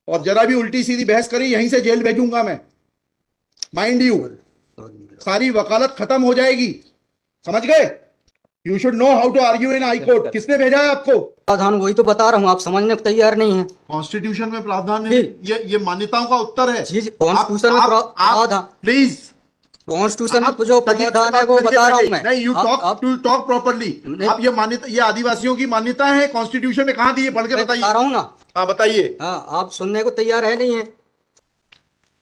और जरा भी उल्टी सीधी बहस करी यहीं से जेल भेजूंगा मैं, माइंड यू। सारी वकालत खत्म हो जाएगी, समझ गए? You should know how to argue in high court. किसने भेजा है आपको? प्रावधान वही तो बता रहा हूँ, आप समझने को तैयार नहीं है। कॉन्स्टिट्यूशन में प्रावधान है, ये मान्यताओं का उत्तर है। जी, कॉन्स्टिट्यूशन में प्रावधान, प्लीज, कॉन्स्टिट्यूशन में जो प्रावधान है वो बता रहा हूँ मैं। नहीं, यू टॉक प्रॉपर्ली। आप ये मान्यता, ये आदिवासियों की मान्यता है, कॉन्स्टिट्यूशन में कहाँ दी है? पढ़ के बताइए। बता रहा हूँ ना। हाँ बताइए। हाँ, आप सुनने को तैयार है नहीं है।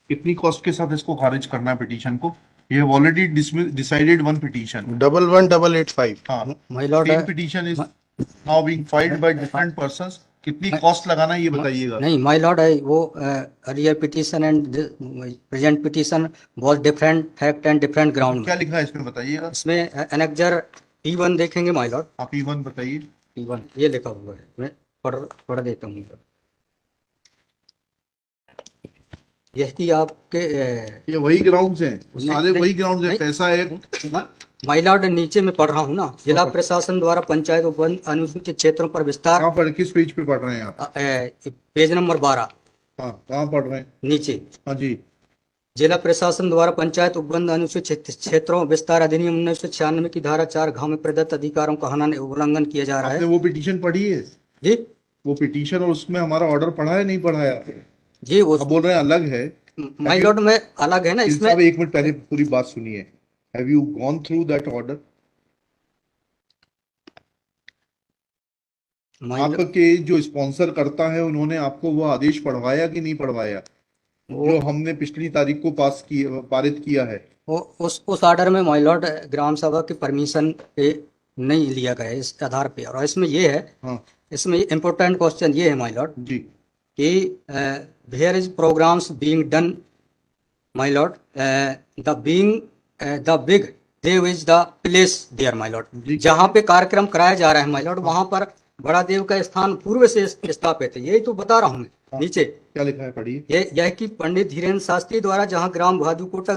कितनी कॉस्ट के साथ इसको खारिज करना है पिटीशन को? ये ऑलरेडी डिसाइडेड वन पिटीशन 11885। हाँ, my Lord, same petition is now being filed by different persons. कितनी कॉस्ट लगाना है ये बताइएगा। नहीं माय लॉर्ड, है वो earlier petition and present petition was different fact and different ground. क्या लिखा है इसमें बताइएगा। इसमें एनेक्जर P1 देखेंगे माय लॉर्ड। आप E1 बताइए। P1 ये लिखा हुआ है, मैं पढ़ देता हूँ। यही आपके ये वही ग्राउंड्स हैं, सारे वही ग्राउंड्स हैं। पैसा है माय लॉर्ड, नीचे में पढ़ रहा हूँ ना। जिला प्रशासन द्वारा पंचायत उपबंध अनुसूचित क्षेत्रों पर विस्तार। कहाँ पढ़, किस पेज पे पढ़ रहे हैं आप? Page number 12। हाँ, कहाँ पढ़ रहे हैं? नीचे। हाँ जी। जिला प्रशासन द्वारा पंचायत उपबंध अनुसूचित क्षेत्रों विस्तार अधिनियम 1996 की धारा 4 में प्रदत्त अधिकारों का हनन उल्लंघन किया जा रहा है। आपने वो पिटीशन पढ़ी है जी? वो पिटीशन और उसमें हमारा ऑर्डर पढ़ा है, नहीं पढ़ा है? जी, वो बोल रहे हैं अलग है। माय लॉर्ड में अलग है ना इसमें। एक मिनट पहले पूरी बात सुनिए। Have you gone through that order? आपके जो स्पॉन्सर करता है उन्होंने आपको वो आदेश पढ़वाया कि नहीं पढ़वाया, जो हमने पिछली तारीख को पारित किया है? उस ऑर्डर में माय लॉर्ड ग्राम सभा की परमिशन पे नहीं लिया गया है इस आधार पे। और इसमें ये है, हाँ इसमें इम्पोर्टेंट क्वेश्चन ये है माय लॉर्ड जी कि where is programs being done my lord, the big Dev is the place there my lord. जहाँ पे कार्यक्रम कराया जा रहा है माय लॉर्ड, वहां पर बड़ा देव का स्थान पूर्व से स्थापित है। यही तो बता रहा हूँ मैं। नीचे क्या लिखा है पढ़िए। यह कि पंडित धीरेन्द्र शास्त्री द्वारा जहाँ ग्राम भादुकोटा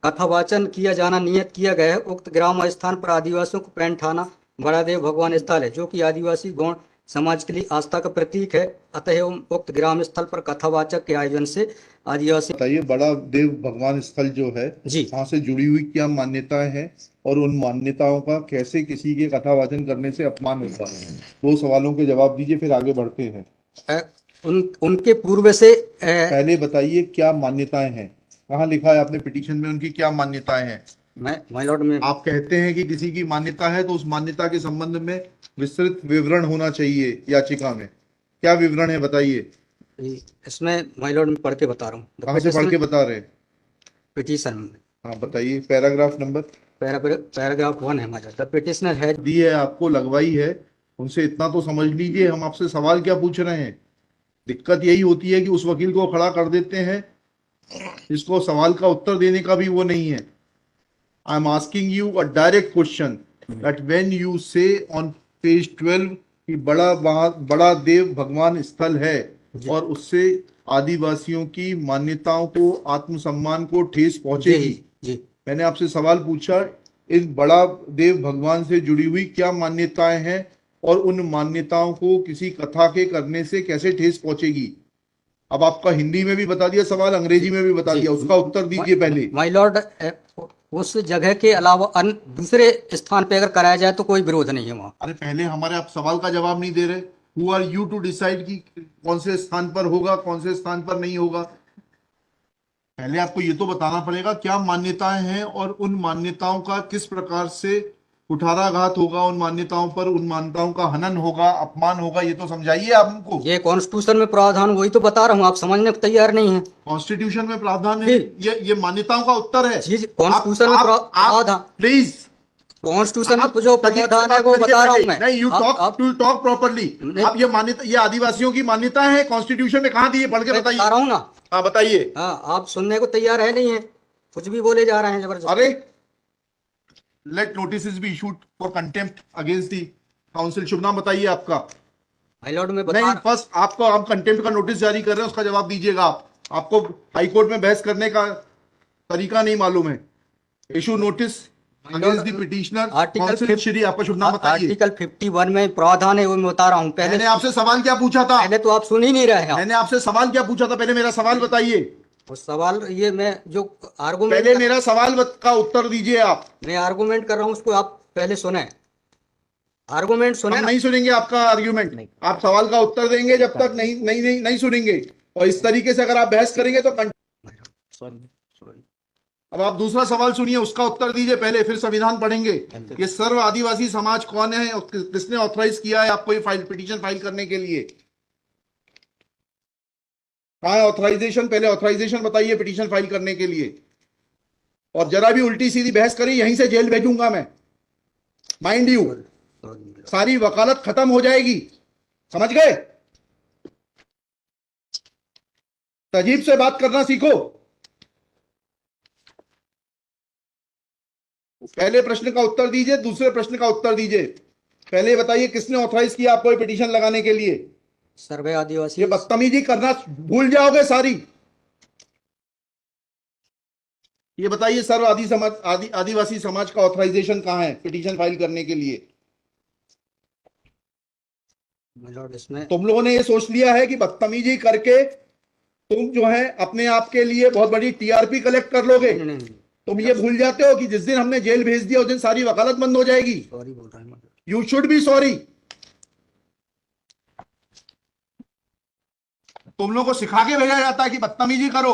कथावाचन किया जाना नियत किया गया है, उक्त ग्राम स्थान पर आदिवासियों को पैंट थाना बड़ा देव भगवान स्थल है, जो कि आदिवासी गौण समाज के लिए आस्था का प्रतीक है। अतः उक्त ग्राम स्थल पर कथावाचक के आयोजन से आदिवासी। बताइए, बड़ा देव भगवान स्थल जो है जी, वहाँ से जुड़ी हुई क्या मान्यताएं हैं और उन मान्यताओं का कैसे किसी के कथावाचन करने से अपमान होता है? 2 सवालों के जवाब दीजिए, फिर आगे बढ़ते हैं। उनके पूर्व से पहले बताइए क्या मान्यताएं हैं, कहाँ लिखा है आपने पिटीशन में उनकी क्या मान्यताएं हैं? माय लॉर्ड में आप कहते हैं कि किसी की मान्यता है तो उस मान्यता के संबंध में विस्तृत विवरण होना चाहिए याचिका में। क्या विवरण है बताइए। इसमें माय लॉर्ड में पढ़ के बता रहा हूँ। कहाँ से पढ़ के बता रहे हैं? पिटीशन में। हाँ बताइए, पैराग्राफ नंबर। पैराग्राफ 1 है माय लॉर्ड। द पिटिशनर है दी है आपको, लगवाई है, उनसे इतना तो समझ लीजिए। हम आपसे सवाल क्या पूछ रहे हैं? दिक्कत यही होती है कि उस वकील को खड़ा कर देते हैं जिसको सवाल का उत्तर देने का भी वो नहीं है। I am asking you a direct question that when you से ऑन पेज 12 कि बड़ा देव भगवान स्थल है और उससे आदिवासियों की मान्यताओं को, आत्मसम्मान को ठेस पहुंचेगी। जी, मैंने आपसे सवाल पूछा, इन बड़ा देव भगवान से जुड़ी हुई क्या मान्यताएं हैं और उन मान्यताओं को किसी कथा के करने से कैसे ठेस पहुंचेगी? अब आपका हिंदी में भी बता दिया सवाल, अंग्रेजी में भी बता दिया, उसका उत्तर दीजिए पहले। माय लॉर्ड, उस जगह के अलावा दूसरे स्थान पे अगर कराया जाए तो कोई विरोध नहीं है वहाँ। अरे पहले हमारे आप सवाल का जवाब नहीं दे रहे। Who are you to decide कि कौन से स्थान पर होगा, कौन से स्थान पर नहीं होगा? पहले आपको ये तो बताना पड़ेगा क्या मान्यताएं हैं और उन मान्यताओं का किस प्रकार से कुठाराघात होगा, उन मान्यताओं पर, उन मान्यताओं का हनन होगा, अपमान होगा, ये तो समझाइए आप हमको। ये कॉन्स्टिट्यूशन में प्रावधान वही तो बता रहा हूँ, आप समझने को तैयार नहीं है। कॉन्स्टिट्यूशन में प्रावधान है, ये मान्यताओं का उत्तर है। कॉन्स्टिट्यूशन में प्रावधान, प्लीज, कॉन्स्टिट्यूशन में जो प्रावधान है वो बता रहा हूँ मैं। नहीं, यू टॉक प्रॉपर्ली। आप ये मान्यता, ये आदिवासियों की मान्यता है, कॉन्स्टिट्यूशन में कहाँ दी है? पढ़ के बताइए। बता रहा हूँ ना। हाँ बताइए। हाँ, आप सुनने को तैयार है नहीं है, कुछ भी बोले जा रहे हैं जबरदस्त। अरे let notice be issued for contempt against the council. शुभ नाम बताइए आपका। माय लॉर्ड में नहीं, फर्स्ट आपको हम कंटेम्प्ट का नोटिस जारी कर रहे हैं, उसका जवाब दीजिएगा आप। आपको हाई कोर्ट में बहस करने का तरीका नहीं मालूम है। Issue notice against the petitioner article council Shri, आपका शुभ नाम बताइए। आर्टिकल 51 में प्रावधान है वो मैं बता रहा हूँ। पहले मैंने आपसे सवाल क्या पूछा था? पहले तो आप सुन ही नहीं रहे हैं। मैंने आपसे सवाल क्या पूछा था? पहले मेरा सवाल बताइए। वो सवाल ये मैं जो आर्गूमेंट पहले मेरा सवाल का उत्तर दीजिए आप। मैं आर्गूमेंट कर रहा हूँ उसको आप पहले सुने, आर्गूमेंट सुने हम ना। नहीं सुनेंगे आपका आर्ग्यूमेंट। आप सवाल का उत्तर देंगे जब तक नहीं सुनेंगे। और इस तरीके से अगर आप बहस करेंगे तो अब आप दूसरा सवाल सुनिए, उसका उत्तर दीजिए पहले, फिर संविधान पढ़ेंगे। ये सर्व आदिवासी समाज कौन है और किसने ऑथराइज किया है आपको ये पिटीशन फाइल करने के लिए? कहाँ है ऑथराइजेशन? पहले ऑथराइजेशन बताइए पिटीशन फाइल करने के लिए। और जरा भी उल्टी सीधी बहस करी यहीं से जेल भेजूंगा मैं, माइंड यू। सारी वकालत खत्म हो जाएगी, समझ गए? तजीब से बात करना सीखो। पहले प्रश्न का उत्तर दीजिए, दूसरे प्रश्न का उत्तर दीजिए। पहले बताइए किसने ऑथराइज किया आपको ये पिटीशन लगाने के लिए? सर्वे आदिवासी। ये बदतमीजी करना भूल जाओगे सारी। ये बताइए सर्व आदिवासी समाज का ऑथराइजेशन कहां है पिटीशन फाइल करने के लिए? इसमें तुम लोगों ने ये सोच लिया है कि बदतमीजी करके तुम जो है अपने आप के लिए बहुत बड़ी टीआरपी कलेक्ट कर लोगे। नहीं। तुम ये भूल जाते हो कि जिस दिन हमने जेल भेज दिया उस दिन सारी वकालत बंद हो जाएगी। सॉरी बोल रहा हूँ। You should be sorry. तुम लोगों को सिखा के भेजा जाता है कि बदतमीजी करो।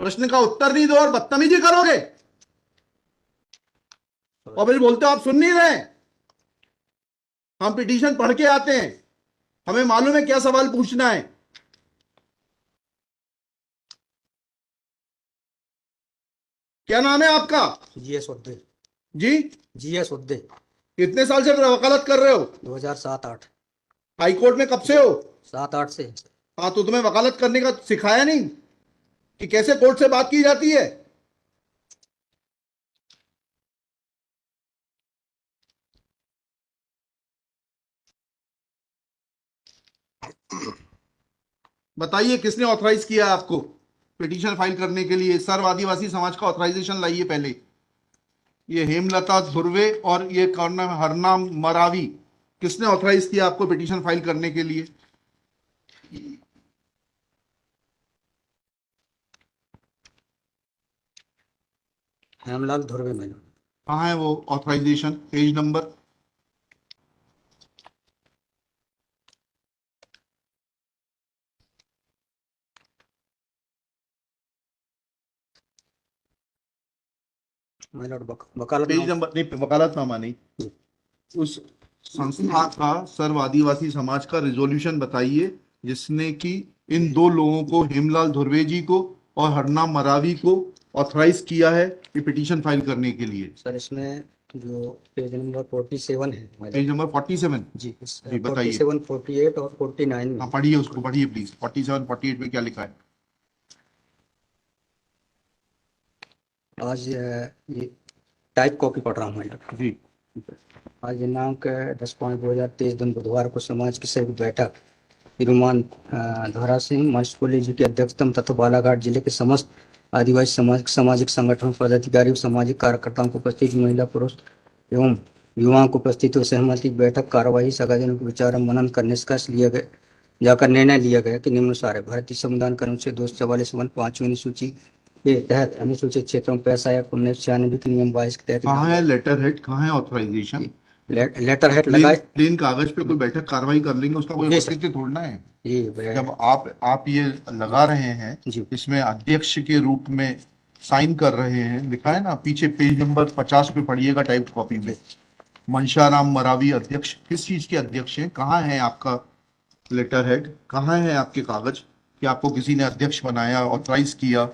प्रश्न का उत्तर नहीं दो और बदतमीजी करोगे और फिर बोलते हो आप सुन नहीं रहे। हम पिटीशन पढ़ के आते हैं, हमें मालूम है क्या सवाल पूछना है। क्या नाम है आपका? जीएस उद्दे। जी, जीएस उद्दे। कितने साल से वकालत कर रहे हो? 2007-8। हाई कोर्ट में कब से हो? 7-8 से। हाँ, तो तुम्हें वकालत करने का सिखाया नहीं कि कैसे कोर्ट से बात की जाती है? बताइए किसने ऑथराइज किया आपको पिटीशन फाइल करने के लिए? सर्व आदिवासी समाज का ऑथराइजेशन लाइए पहले। ये हेमलता धुर्वे और ये कौन नाम है, हरनाम मरावी, किसने ऑथराइज किया आपको पिटीशन फाइल करने के लिए? हेमलाल धुर्वे मैंने। कहाँ है वो ऑथराइजेशन? Page number. वकालत पेज नंबर नहीं, वकालतनामा नहीं। उस संस्था का सर्व आदिवासी समाज का रिजोल्यूशन बताइए जिसने कि इन दो लोगों को, हेमलाल धुर्वे जी को और हरनाम मरावी को, ऑथराइज किया है ये पिटीशन फाइल करने के लिए। सर इसमें जो पेज नंबर 47 है। पेज नंबर 47 जी बताइए। 47, 48 और 49 में। हाँ, पढ़िए उसको, पढ़िए प्लीज। 47, 48 में क्या लिखा है? आज ये टाइप कॉपी पढ़ रहा हूँ मैं जी। आज दिनांक 10/5/2023 दिन बुधवार को समाज की संयुक्त बैठक तिरुमान धरा सिंह महेशपुरी जी की अध्यक्षता तथा बालाघाट जिले के समस्त आदिवासी सामाजिक संगठनों पदाधिकारियों सामाजिक कार्यकर्ताओं को उपस्थित महिला पुरुष एवं युवाओं को उपस्थित सहमति बैठक कार्यवाही सगाजनों के विचार मनन कर निष्कर्ष लिया गया जाकर निर्णय लिया गया कि निम्नानुसार है। भारतीय संविधान के अनुच्छेद 244 5वीं अनुसूची के तहत अनुसूचित क्षेत्रों में पैसा या 1996 के नियम 22 के तहत कहाँ है लेटर हेड, कहाँ है ऑथराइजेशन? लेटर हेड लगाए। प्लेन कागज पे कोई बैठक कार्रवाई कर लेंगे, उसका कोई औचित्य थोड़ना है। जब आप ये लगा रहे हैं, इसमें अध्यक्ष के रूप में साइन कर रहे हैं, लिखा है ना पीछे पेज नंबर 50 पे पढ़िएगा टाइप कॉपी में। मनशाराम मरावी अध्यक्ष, किस चीज के अध्यक्ष हैं? कहाँ है आपका लेटर हेड? कहाँ है आपके कागज कि आपको किसी ने अध्यक्ष बनाया, ऑथराइज किया?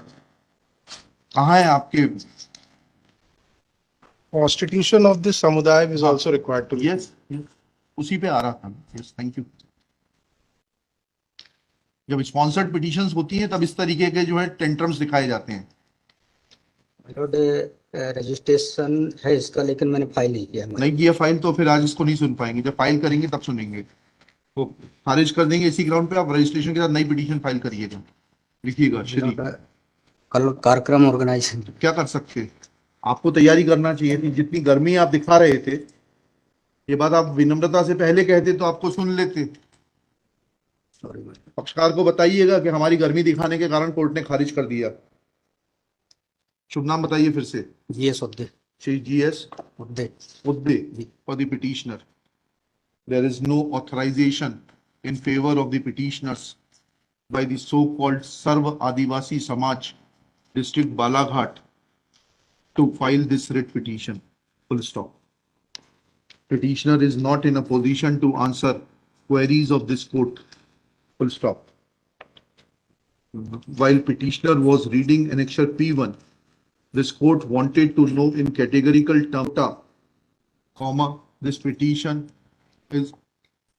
कहाँ है आपके? Constitution of this samudaya is also required to. Yes, उसी पे आ रहा था। Yes, thank you. जब स्पॉन्सर्ड पिटीशंस होती हैं तब इस तरीके के जो है टेंट्रम्स दिखाए जाते हैं। रजिस्ट्रेशन है इसका, लेकिन मैंने फाइल नहीं किया। नहीं किया फाइल तो फिर आज इसको नहीं सुन पाएंगे, जब फाइल करेंगे तब सुनेंगे। वो खारिज कर देंगे इसी ग्राउंड पे, आप रजिस्ट्रेशन के साथ नई पिटीशन फाइल करिएगा। लिखिएगा श्री। कल कार्यक्रम ऑर्गेनाइज। क्या कर सकते हैं? आपको तैयारी करना चाहिए थी, जितनी गर्मी आप दिखा रहे थे, ये बात आप विनम्रता से पहले कहते तो आपको सुन लेते। Sorry ma'am. पक्षकार को बताइएगा कि हमारी गर्मी दिखाने के कारण कोर्ट ने खारिज कर दिया। शुभ नाम बताइए फिर से। GS Uddey. Shri GS Uddey. Uddey for the petitioner. There is no authorization in favor of the petitioners by the so-called Sarva Adivasi Samaj district Balaghat to file this writ petition. Full stop. Petitioner is not in a position to answer queries of this court. Full stop. While petitioner was reading annexure P1, this court wanted to know in categorical terms, comma, this petition is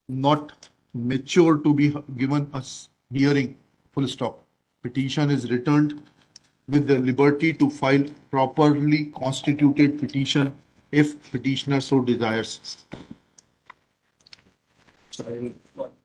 not mature to be given a hearing, full stop. Petition is returned with the liberty to file properly constituted petition if petitioner so desires.